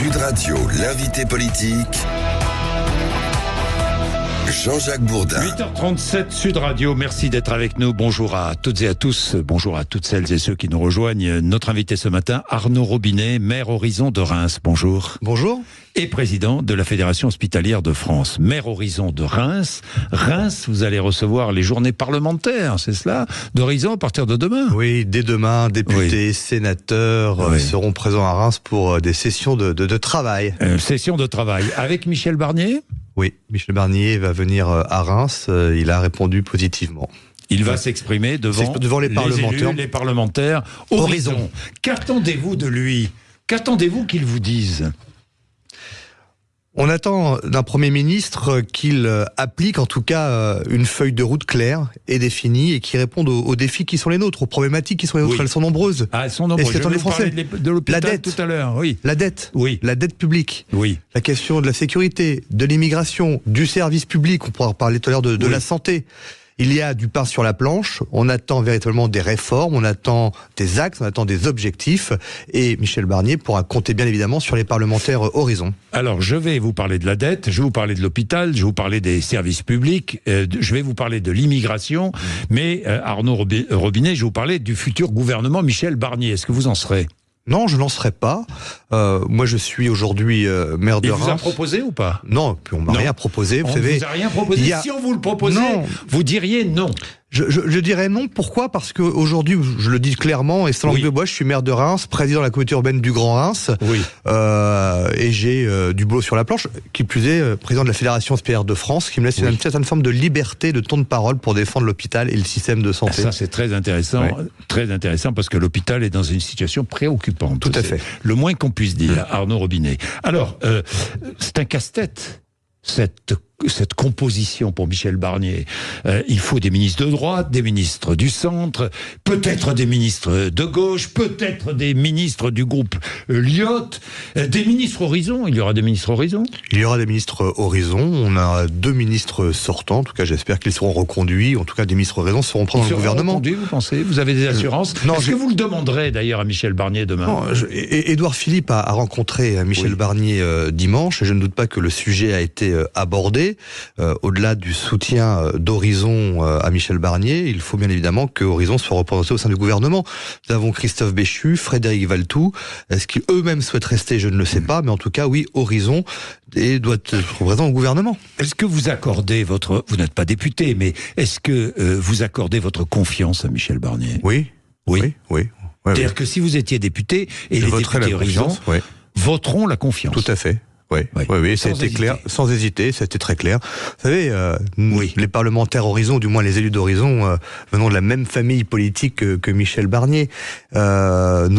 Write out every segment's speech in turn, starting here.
Sud Radio, l'invité politique, Jean-Jacques Bourdin. 8h37 Sud Radio, merci d'être avec nous. Bonjour à toutes et à tous, bonjour à toutes celles et ceux qui nous rejoignent. Notre invité ce matin, Arnaud Robinet, maire Horizon de Reims. Bonjour. Bonjour. Et président de la Fédération hospitalière de France. Maire Horizon de Reims. Reims, vous allez recevoir les journées parlementaires, c'est cela, d'Horizon à partir de demain. Oui, dès demain, députés, sénateurs seront présents à Reims pour des sessions de travail. Session de travail avec Michel Barnier. Oui, Michel Barnier va venir à Reims, il a répondu positivement. Il va s'exprimer devant les parlementaires. Élus, les parlementaires. Horizon. Qu'attendez-vous de lui? Qu'attendez-vous qu'il vous dise? On attend d'un Premier ministre qu'il applique en tout cas une feuille de route claire et définie et qui réponde aux défis qui sont les nôtres, aux problématiques qui sont les nôtres. Elles sont nombreuses. Ah, elles sont nombreuses. Est-ce que les Français de l'hôpital la dette tout à l'heure, oui. La dette. Oui. La dette publique. Oui. La question de la sécurité, de l'immigration, du service public. On pourra parler tout à l'heure de la santé. Il y a du pain sur la planche, on attend véritablement des réformes, on attend des axes, on attend des objectifs, et Michel Barnier pourra compter bien évidemment sur les parlementaires Horizon. Alors, je vais vous parler de la dette, je vais vous parler de l'hôpital, je vais vous parler des services publics, je vais vous parler de l'immigration, mais Arnaud Robinet, je vais vous parler du futur gouvernement Michel Barnier. Est-ce que vous en serez ? Non, je n'en serai pas. Moi, je suis aujourd'hui maire de Reims. Il vous a proposé ou pas? Non, on m'a rien proposé. Vous savez, vous a rien proposé. Si on vous le proposait, vous diriez non. Je dirais non. Pourquoi? Parce qu'aujourd'hui, je le dis clairement, et sans langue de bois, je suis maire de Reims, président de la communauté urbaine du Grand Reims, et j'ai du boulot sur la planche. Qui plus est, président de la Fédération hospitalière de France, qui me laisse une certaine forme de liberté, de temps de parole pour défendre l'hôpital et le système de santé. Ça, c'est très intéressant, parce que l'hôpital est dans une situation préoccupante. Tout à fait. Le moins qu'on puisse dire, Arnaud Robinet. Alors, c'est un casse-tête, cette composition pour Michel Barnier. Il faut des ministres de droite, des ministres du centre, peut-être des ministres de gauche, peut-être des ministres du groupe Lyot, des ministres Horizon. Il y aura des ministres Horizon? Il y aura des ministres Horizon. On a 2 ministres sortants. En tout cas, j'espère qu'ils seront reconduits. En tout cas, des ministres Horizon seront pris dans le gouvernement. Reconduits, vous pensez? Vous avez des assurances? Est-ce que vous le demanderez d'ailleurs à Michel Barnier demain? Non, Édouard Philippe a rencontré Michel Barnier dimanche. Et je ne doute pas que le sujet a été abordé. Au-delà du soutien d'Horizon à Michel Barnier, il faut bien évidemment que Horizon soit représenté au sein du gouvernement. Nous avons Christophe Béchu, Frédéric Valletoux. Est-ce qu'eux-mêmes souhaitent rester? Je ne le sais pas, mais en tout cas, oui, Horizon doit être présent au gouvernement. Est-ce que vous accordez vous n'êtes pas député, mais est-ce que vous accordez votre confiance à Michel Barnier? Oui. C'est-à-dire que si vous étiez député, et les députés Horizon voteront la confiance. Tout à fait. Oui, ça a été clair, sans hésiter, ça a été très clair. Vous savez, les parlementaires Horizon, du moins les élus d'Horizon, venons de la même famille politique que Michel Barnier. Nous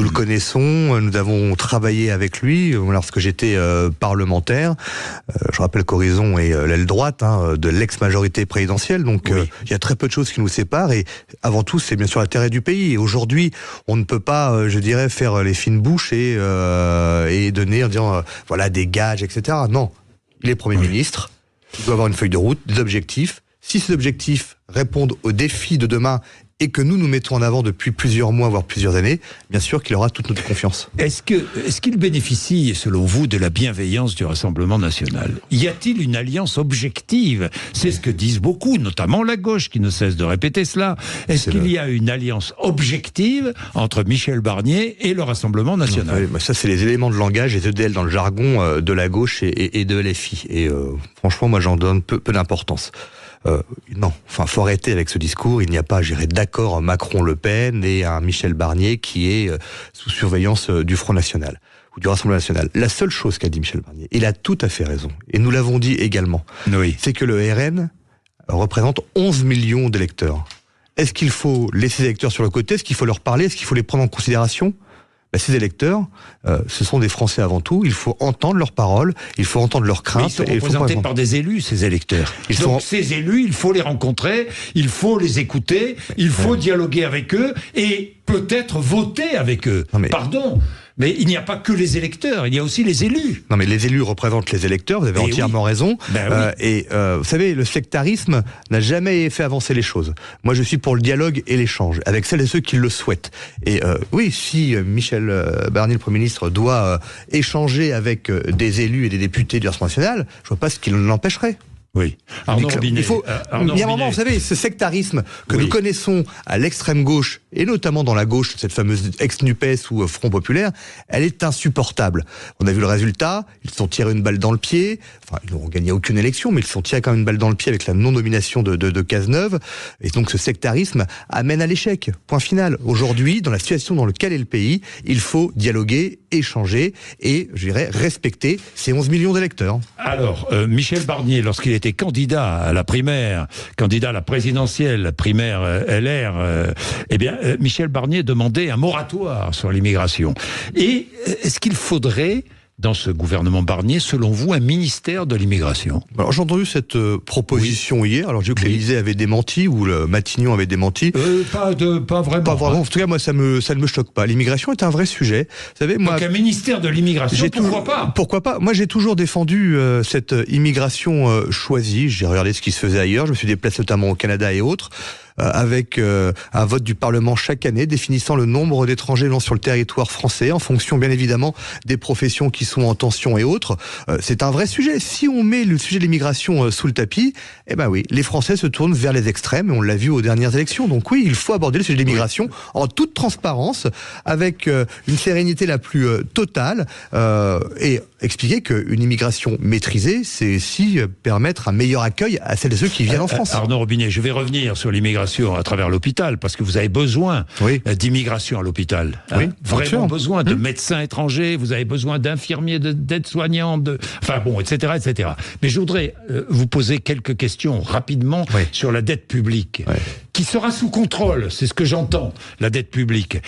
le connaissons, nous avons travaillé avec lui lorsque j'étais parlementaire. Je rappelle qu'Horizon est l'aile droite de l'ex-majorité présidentielle, donc il y a très peu de choses qui nous séparent, et avant tout, c'est bien sûr l'intérêt du pays. Et aujourd'hui, on ne peut pas, faire les fines bouches et donner en disant, des gages, etc. Non, il est Premier ministre, il doit avoir une feuille de route, des objectifs. Si ces objectifs répondent aux défis de demain et que nous mettons en avant depuis plusieurs mois, voire plusieurs années, bien sûr qu'il aura toute notre confiance. Est-ce qu'il bénéficie, selon vous, de la bienveillance du Rassemblement national? Y a-t-il une alliance objective? C'est ce que disent beaucoup, notamment la gauche, qui ne cesse de répéter cela. Est-ce qu'il y a une alliance objective entre Michel Barnier et le Rassemblement national? Ça, c'est les éléments de langage, les EDL dans le jargon de la gauche et de LFI. Et franchement, moi, j'en donne peu d'importance. Non, faut arrêter avec ce discours. Il n'y a pas, d'accord, Macron-Le Pen et un Michel Barnier qui est sous surveillance du Front National ou du Rassemblement National. La seule chose qu'a dit Michel Barnier, il a tout à fait raison, et nous l'avons dit également, c'est que le RN représente 11 millions d'électeurs. Est-ce qu'il faut laisser ces électeurs sur le côté? Est-ce qu'il faut leur parler? Est-ce qu'il faut les prendre en considération? Ces électeurs, ce sont des Français avant tout. Il faut entendre leurs paroles, il faut entendre leurs craintes. Mais ils sont représentés par des élus, ces électeurs. Ces élus, il faut les rencontrer, il faut les écouter, il faut dialoguer avec eux et peut-être voter avec eux. Pardon, Mais il n'y a pas que les électeurs, il y a aussi les élus. Non, mais les élus représentent les électeurs, vous avez entièrement raison. Vous savez, le sectarisme n'a jamais fait avancer les choses. Moi, je suis pour le dialogue et l'échange, avec celles et ceux qui le souhaitent. Et oui, si Michel Barnier, le Premier ministre, doit échanger avec des élus et des députés du Rassemblement national, je vois pas ce qui l'empêcherait. Oui. Arnaud Robinet. Il y a un moment, vous savez, ce sectarisme que nous connaissons à l'extrême gauche, et notamment dans la gauche, cette fameuse ex-NUPES ou Front Populaire, elle est insupportable. On a vu le résultat, ils se sont tirés une balle dans le pied, enfin, ils n'ont gagné aucune élection, mais ils se sont tirés quand même une balle dans le pied avec la non-nomination de Cazeneuve, et donc ce sectarisme amène à l'échec. Point final. Aujourd'hui, dans la situation dans laquelle est le pays, il faut dialoguer, échanger, et, je dirais, respecter ces 11 millions d'électeurs. Alors, Michel Barnier, lorsqu'il était candidat à la primaire, candidat à la présidentielle, primaire LR, Michel Barnier demandait un moratoire sur l'immigration. Et est-ce qu'il faudrait, dans ce gouvernement Barnier, selon vous, un ministère de l'immigration? Alors, j'ai entendu cette proposition hier. Alors, j'ai vu que l'Élysée avait démenti, ou le Matignon avait démenti. Pas vraiment. Pas vraiment. En tout cas, moi, ça ne me choque pas. L'immigration est un vrai sujet. Vous savez, moi, donc, un ministère de l'immigration, pourquoi pas? Pourquoi pas? Moi, j'ai toujours défendu cette immigration choisie. J'ai regardé ce qui se faisait ailleurs. Je me suis déplacé notamment au Canada et autres. Avec un vote du Parlement chaque année définissant le nombre d'étrangers venant sur le territoire français en fonction bien évidemment des professions qui sont en tension et autres. C'est un vrai sujet. Si on met le sujet de l'immigration sous le tapis, eh ben oui, les Français se tournent vers les extrêmes et on l'a vu aux dernières élections. Donc oui, il faut aborder le sujet de l'immigration en toute transparence, avec une sérénité la plus totale et expliquer qu'une immigration maîtrisée, c'est aussi permettre un meilleur accueil à celles et ceux qui viennent en France. Arnaud Robinet, je vais revenir sur l'immigration à travers l'hôpital, parce que vous avez besoin d'immigration à l'hôpital. Vraiment besoin de médecins étrangers, vous avez besoin d'infirmiers, d'aides-soignants, etc., etc. Mais je voudrais vous poser quelques questions rapidement sur la dette publique, qui sera sous contrôle, c'est ce que j'entends, la dette publique.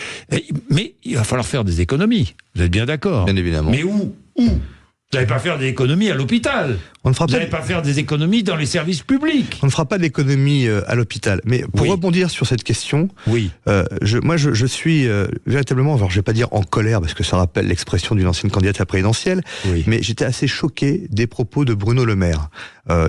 Mais il va falloir faire des économies, vous êtes bien d'accord? Bien évidemment. Mais où? Vous n'allez pas faire des économies à l'hôpital. Vous n'allez pas faire des économies dans les services publics. On ne fera pas d'économies à l'hôpital. Mais pour rebondir sur cette question, je suis véritablement, alors je vais pas dire en colère, parce que ça rappelle l'expression d'une ancienne candidate à la présidentielle, mais j'étais assez choqué des propos de Bruno Le Maire,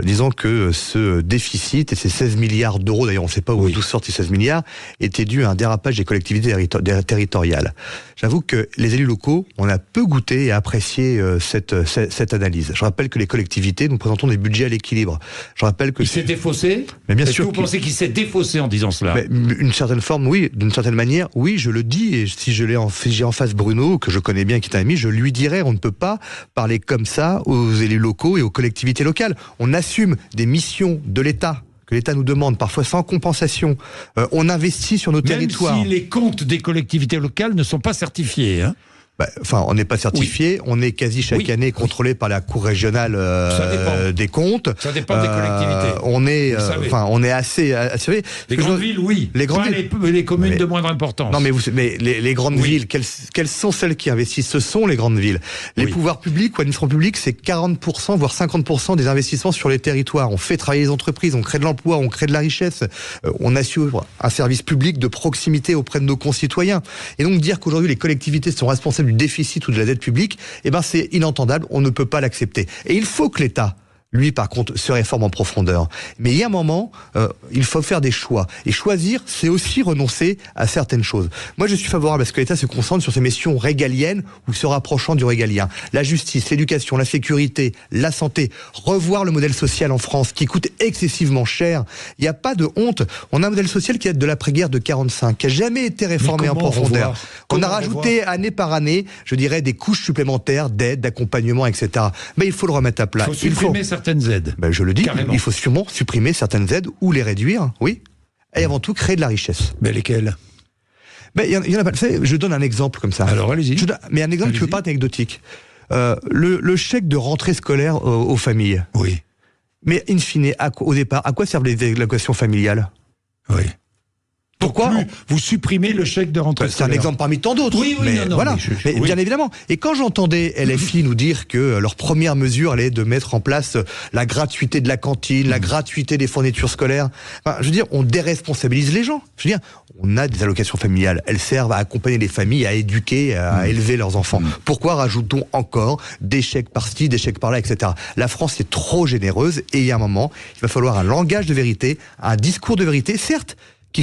disant que ce déficit et ces 16 milliards d'euros, d'ailleurs on ne sait pas d'où sortent ces 16 milliards, étaient dus à un dérapage des collectivités territoriales. J'avoue que les élus locaux, on a peu goûté et apprécié cette analyse. Je rappelle que les collectivités, nous présentons des budgets à l'équilibre. Je rappelle que... Il s'est défaussé? Mais bien sûr. Est-ce que vous pensez qu'il s'est défaussé en disant cela? Une certaine forme, oui. D'une certaine manière, oui, je le dis. Et si j'ai en face Bruno, que je connais bien, qui est un ami, je lui dirais, on ne peut pas parler comme ça aux élus locaux et aux collectivités locales. On assume des missions de l'État, que l'État nous demande, parfois sans compensation. On investit sur nos territoires. Même si les comptes des collectivités locales ne sont pas certifiés, hein. On n'est pas certifié, on est quasi chaque année contrôlé par la Cour régionale des comptes. Ça dépend des collectivités. On est assez. Les grandes villes, oui. Les communes de moindre importance. Non, mais les grandes villes, quelles sont celles qui investissent? Ce sont les grandes villes. Les pouvoirs publics ou administrations publiques, c'est 40%, voire 50% des investissements sur les territoires. On fait travailler les entreprises, on crée de l'emploi, on crée de la richesse, on assure un service public de proximité auprès de nos concitoyens. Et donc dire qu'aujourd'hui les collectivités sont responsables du déficit ou de la dette publique, c'est inentendable, on ne peut pas l'accepter. Et il faut que l'État, lui, par contre, se réforme en profondeur. Mais il y a un moment, il faut faire des choix. Et choisir, c'est aussi renoncer à certaines choses. Moi, je suis favorable à ce que l'État se concentre sur ses missions régaliennes ou se rapprochant du régalien. La justice, l'éducation, la sécurité, la santé. Revoir le modèle social en France, qui coûte excessivement cher. Il n'y a pas de honte. On a un modèle social qui date de l'après-guerre de 45, qui n'a jamais été réformé en profondeur. On a rajouté année par année, je dirais, des couches supplémentaires d'aide, d'accompagnement, etc. Mais il faut le remettre à plat. Il faut supprimer certaines aides. Je le dis, carrément. Il faut sûrement supprimer certaines aides ou les réduire, et avant tout créer de la richesse. Mais lesquelles? Il y en a pas. Vous savez, je donne un exemple comme ça. Alors allez-y. Mais un exemple qui ne peut pas être anecdotique. Le chèque de rentrée scolaire aux familles. Oui. Mais in fine, au départ, à quoi servent les allocations familiales? Oui. Pourquoi vous supprimez le chèque de rentrée scolaire? C'est un exemple parmi tant d'autres. Oui, mais non, voilà. Mais bien évidemment. Et quand j'entendais LFI nous dire que leur première mesure allait de mettre en place la gratuité de la cantine, la gratuité des fournitures scolaires, je veux dire, on déresponsabilise les gens. Je veux dire, on a des allocations familiales. Elles servent à accompagner les familles, à éduquer, à élever leurs enfants. Pourquoi rajoutons encore des chèques par-ci, des chèques par-là, etc. La France est trop généreuse et il y a un moment, il va falloir un langage de vérité, un discours de vérité, certes, qui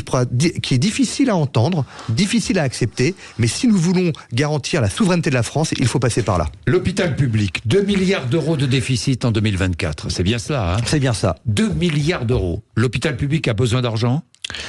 est difficile à entendre, difficile à accepter, mais si nous voulons garantir la souveraineté de la France, il faut passer par là. L'hôpital public, 2 milliards d'euros de déficit en 2024, c'est bien cela, hein? C'est bien ça. 2 milliards d'euros. L'hôpital public a besoin d'argent?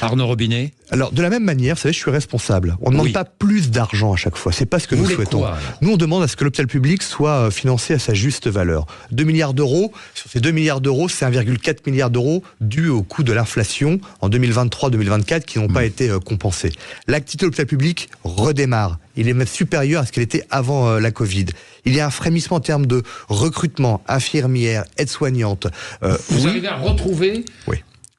Arnaud Robinet? Alors, de la même manière, vous savez, je suis responsable. On ne demande pas plus d'argent à chaque fois. C'est pas ce que nous souhaitons. Nous, on demande à ce que l'hôpital public soit financé à sa juste valeur. 2 milliards d'euros. Sur ces 2 milliards d'euros, c'est 1,4 milliard d'euros dû au coût de l'inflation en 2023-2024 qui n'ont pas été compensés. L'activité de l'hôpital public redémarre. Il est même supérieur à ce qu'il était avant la Covid. Il y a un frémissement en termes de recrutement, infirmières, aides-soignantes. Vous arrivez à retrouver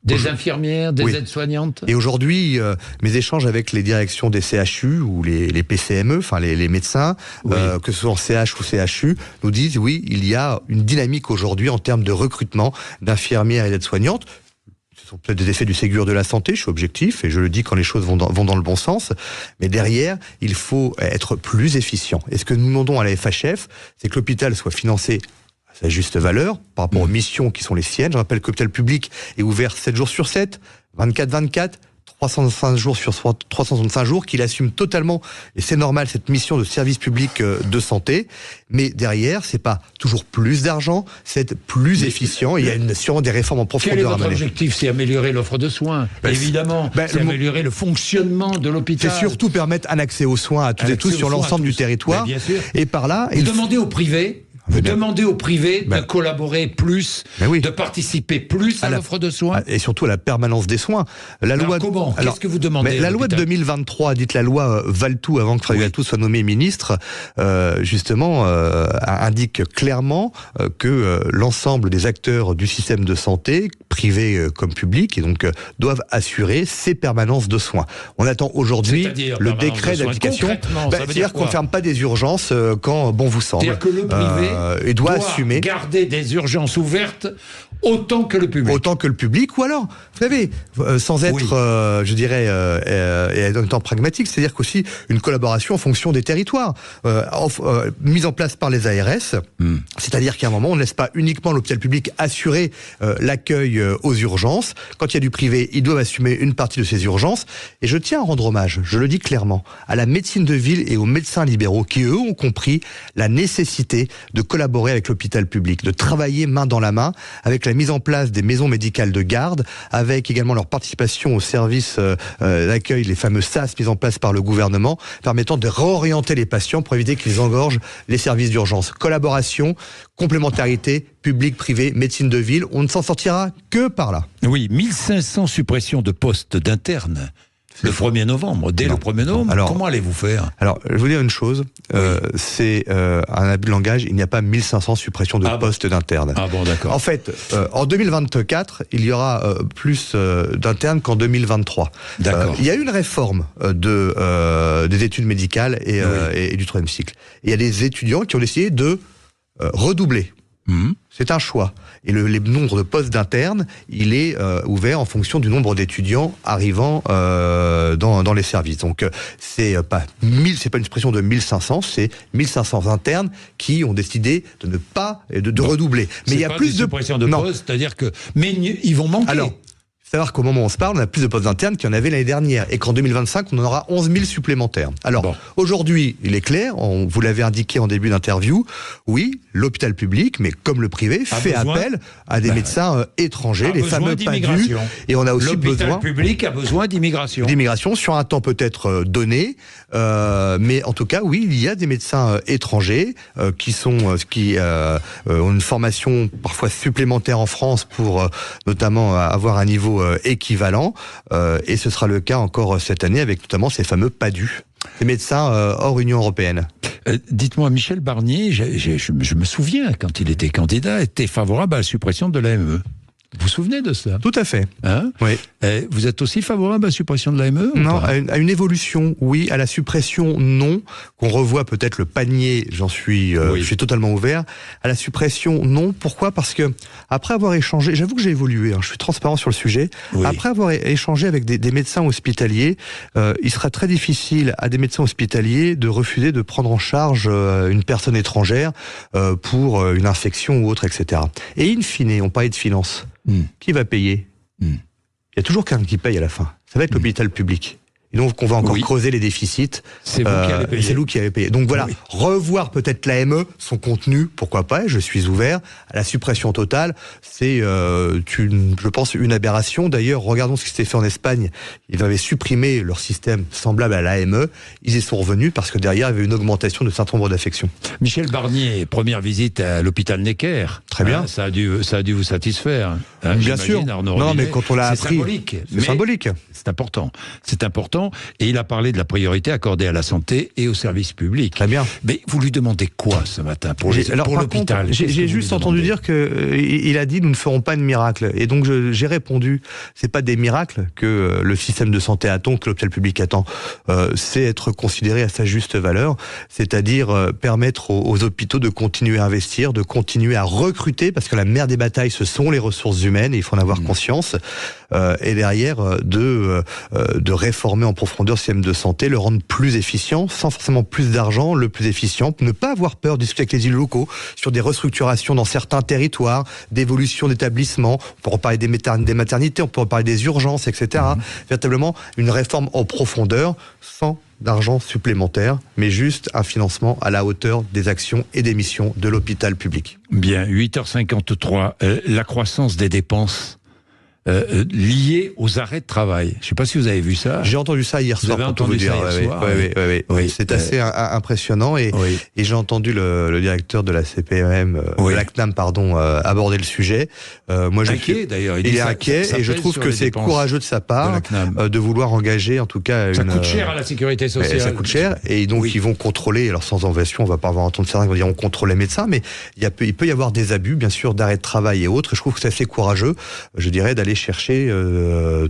des infirmières, des aides-soignantes. Et aujourd'hui, mes échanges avec les directions des CHU ou les PCME, enfin les médecins, que ce soit en CH ou CHU, nous disent il y a une dynamique aujourd'hui en termes de recrutement d'infirmières et d'aides-soignantes. Ce sont peut-être des effets du Ségur de la santé, je suis objectif, et je le dis quand les choses vont dans le bon sens. Mais derrière, il faut être plus efficient. Et ce que nous demandons à la FHF, c'est que l'hôpital soit financé à sa juste valeur, par rapport aux missions qui sont les siennes. Je rappelle que l'hôpital public est ouvert 7 jours sur 7, 24-24, 365 jours sur 365 jours, qu'il assume totalement, et c'est normal, cette mission de service public de santé. Mais derrière, c'est pas toujours plus d'argent, c'est être plus efficient. Il y a sûrement des réformes en profondeur à mener. Quel est votre objectif? C'est améliorer l'offre de soins, évidemment. C'est améliorer le fonctionnement de l'hôpital. C'est surtout permettre un accès aux soins à toutes et tous sur l'ensemble du territoire. Bien sûr. Et par là, vous demandez au privé. Vous demandez au privé de collaborer plus, de participer plus à l'offre de soins. Et surtout à la permanence des soins. Comment? Qu'est-ce que vous demandez? La loi de 2023, dite la loi Valtou, avant que Frédéric Valtou soit nommé ministre, justement, indique clairement que l'ensemble des acteurs du système de santé, privés comme publics, et donc doivent assurer ces permanences de soins. On attend aujourd'hui le décret d'application. C'est-à-dire qu'on ne ferme pas des urgences quand bon vous semble. C'est-à-dire que le privé et doit assumer garder des urgences ouvertes autant que le public. Autant que le public, ou alors, vous savez, sans être, je dirais, et en étant pragmatique, c'est-à-dire qu'aussi une collaboration en fonction des territoires, mise en place par les ARS, c'est-à-dire qu'à un moment, on ne laisse pas uniquement l'hôpital public assurer l'accueil aux urgences. Quand il y a du privé, ils doivent assumer une partie de ces urgences. Et je tiens à rendre hommage, je le dis clairement, à la médecine de ville et aux médecins libéraux qui, eux, ont compris la nécessité de collaborer avec l'hôpital public, de travailler main dans la main avec la mise en place des maisons médicales de garde, avec également leur participation au service d'accueil, les fameux SAS mis en place par le gouvernement, permettant de réorienter les patients pour éviter qu'ils engorgent les services d'urgence. Collaboration, complémentarité, public-privé, médecine de ville, on ne s'en sortira que par là. Oui, 1500 suppressions de postes d'internes. Le 1er novembre, dès le 1er novembre, alors, comment allez-vous faire? Alors, je vais vous dire une chose, c'est un abus de langage, il n'y a pas 1500 suppressions de postes d'internes. Ah bon, d'accord. En fait, en 2024, il y aura plus d'internes qu'en 2023. D'accord. Il y a eu une réforme des études médicales et du 3e cycle. Il y a des étudiants qui ont décidé de redoubler. C'est un choix. Et le nombre de postes d'internes, il est ouvert en fonction du nombre d'étudiants arrivant dans les services. Donc c'est pas une suppression de 1500, c'est 1500 internes qui ont décidé de ne pas de redoubler. Mais il y a plus de suppression de postes, c'est-à-dire que ils vont manquer. Alors, savoir qu'au moment où on se parle, on a plus de postes internes qu'il y en avait l'année dernière, et qu'en 2025, on en aura 11 000 supplémentaires. Alors, aujourd'hui, il est clair, vous l'avez indiqué en début d'interview, oui, l'hôpital public, mais comme le privé, fait appel à des médecins étrangers, les fameux PADU, et on a aussi besoin... L'hôpital public a besoin d'immigration. D'immigration, sur un temps peut-être donné, mais en tout cas, oui, il y a des médecins étrangers qui ont une formation parfois supplémentaire en France pour notamment avoir un niveau équivalent, et ce sera le cas encore cette année avec notamment ces fameux PADU, les médecins hors Union européenne. Dites-moi, Michel Barnier, je me souviens, quand il était candidat, était favorable à la suppression de l'AME. Vous vous souvenez de ça? Tout à fait. Hein? Oui. Vous êtes aussi favorable à la suppression de l'AME? Non, à une évolution, oui. À la suppression, non. Qu'on revoie peut-être le panier, je suis totalement ouvert. À la suppression, non. Pourquoi? Parce que après avoir échangé, j'avoue que j'ai évolué, je suis transparent sur le sujet. Oui. Après avoir échangé avec des médecins hospitaliers, il sera très difficile à des médecins hospitaliers de refuser de prendre en charge une personne étrangère pour une infection ou autre, etc. Et in fine, on parlait de finances. Qui va payer? Il y a toujours quelqu'un qui paye à la fin. Ça va être l'hôpital public. Et donc, on va encore creuser les déficits. C'est vous qui allez payer. C'est nous qui allez payer. Donc voilà, revoir peut-être l'AME, son contenu, pourquoi pas, je suis ouvert. À la suppression totale, c'est, je pense, une aberration. D'ailleurs, regardons ce qui s'est fait en Espagne. Ils avaient supprimé leur système semblable à l'AME. Ils y sont revenus parce que derrière, il y avait une augmentation de certain nombre d'affections. Michel Barnier, première visite à l'hôpital Necker. Très bien. Ça a dû vous satisfaire. Bien sûr. Non, mais quand on l'a appris, c'est symbolique. C'est important. C'est important. Et il a parlé de la priorité accordée à la santé et au service public. Très bien. Mais vous lui demandez quoi ce matin pour l'hôpital? J'ai juste entendu dire qu'il a dit nous ne ferons pas de miracle. Et donc j'ai répondu, c'est pas des miracles que le système de santé attend, que l'hôpital public attend. C'est être considéré à sa juste valeur, c'est-à-dire permettre aux hôpitaux de continuer à investir, de continuer à recruter, parce que la mère des batailles, ce sont les ressources humaines, et il faut en avoir conscience. Et derrière, de réformer en profondeur le système de santé, le rendre plus efficient, sans forcément plus d'argent, le plus efficient, ne pas avoir peur de discuter avec les élus locaux sur des restructurations dans certains territoires, d'évolution d'établissements, on peut reparler des maternités, on peut reparler des urgences, etc. Véritablement, une réforme en profondeur, sans d'argent supplémentaire, mais juste un financement à la hauteur des actions et des missions de l'hôpital public. Bien, 8h53, la croissance des dépenses liées aux arrêts de travail. Je ne sais pas si vous avez vu ça. J'ai entendu ça hier soir. Vous avez entendu ça hier soir? Oui. C'est assez impressionnant et j'ai entendu le directeur de la CPM, de la CNAM, aborder le sujet. Moi, inquiet d'ailleurs. Il est inquiet et je trouve que c'est courageux de sa part de vouloir engager en tout cas. Ça coûte cher à la sécurité sociale. Ça coûte cher et donc ils vont contrôler. Alors sans invention, on va pas avoir entendu certains qui vont dire on contrôle les médecins, mais il peut y avoir des abus, bien sûr, d'arrêt de travail et autres. Et je trouve que c'est assez courageux, je dirais, d'aller chercher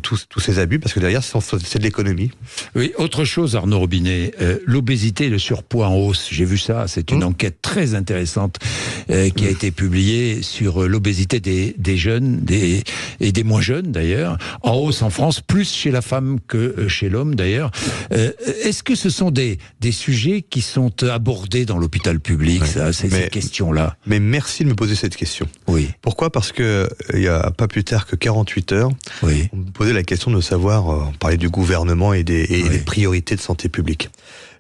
tous ces abus, parce que derrière, c'est de l'économie. Oui, autre chose, Arnaud Robinet, l'obésité et le surpoids en hausse. J'ai vu ça, c'est une enquête très intéressante qui a été publiée sur l'obésité des jeunes et des moins jeunes, d'ailleurs. En hausse en France, plus chez la femme que chez l'homme, d'ailleurs. Est-ce que ce sont des sujets qui sont abordés dans l'hôpital public, ces questions-là? Mais merci de me poser cette question. Oui. Pourquoi? Parce que il y a pas plus tard que 48 heures, on me posait la question de savoir, on parlait du gouvernement et des priorités de santé publique.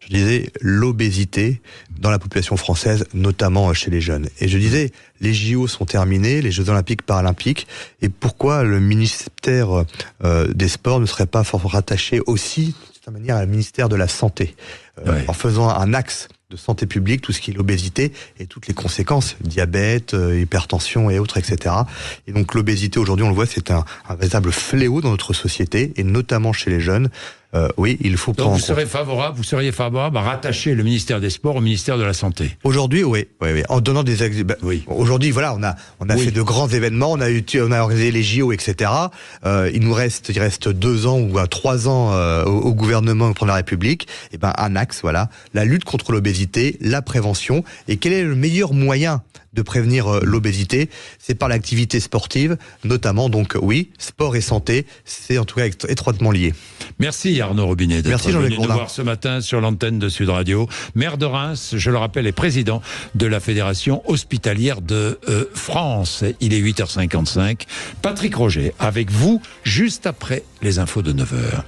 Je disais l'obésité dans la population française, notamment chez les jeunes. Et je disais, les JO sont terminés, les Jeux Olympiques, Paralympiques, et pourquoi le ministère des Sports ne serait pas rattaché aussi, de cette manière, à ministère de la Santé, en faisant un axe de santé publique, tout ce qui est l'obésité et toutes les conséquences, diabète, hypertension et autres, etc. Et donc l'obésité, aujourd'hui, on le voit, c'est un véritable fléau dans notre société, et notamment chez les jeunes. Oui, il faut prendre. Donc vous seriez favorable à rattacher le ministère des Sports au ministère de la Santé? Aujourd'hui, oui. En donnant des aujourd'hui, voilà, on a fait de grands événements, on a organisé les JO, etc. Il reste 2 ans ou 3 ans au gouvernement et au président de la République. Et un axe, voilà, la lutte contre l'obésité, la prévention. Et quel est le meilleur moyen de prévenir l'obésité? C'est par l'activité sportive, notamment. Donc oui, sport et santé, c'est en tout cas étroitement lié. Merci Arnaud Robinet d'être venu nous voir ce matin sur l'antenne de Sud Radio. Maire de Reims, je le rappelle, est président de la Fédération hospitalière de France. Il est 8h55. Patrick Roger avec vous juste après les infos de 9h.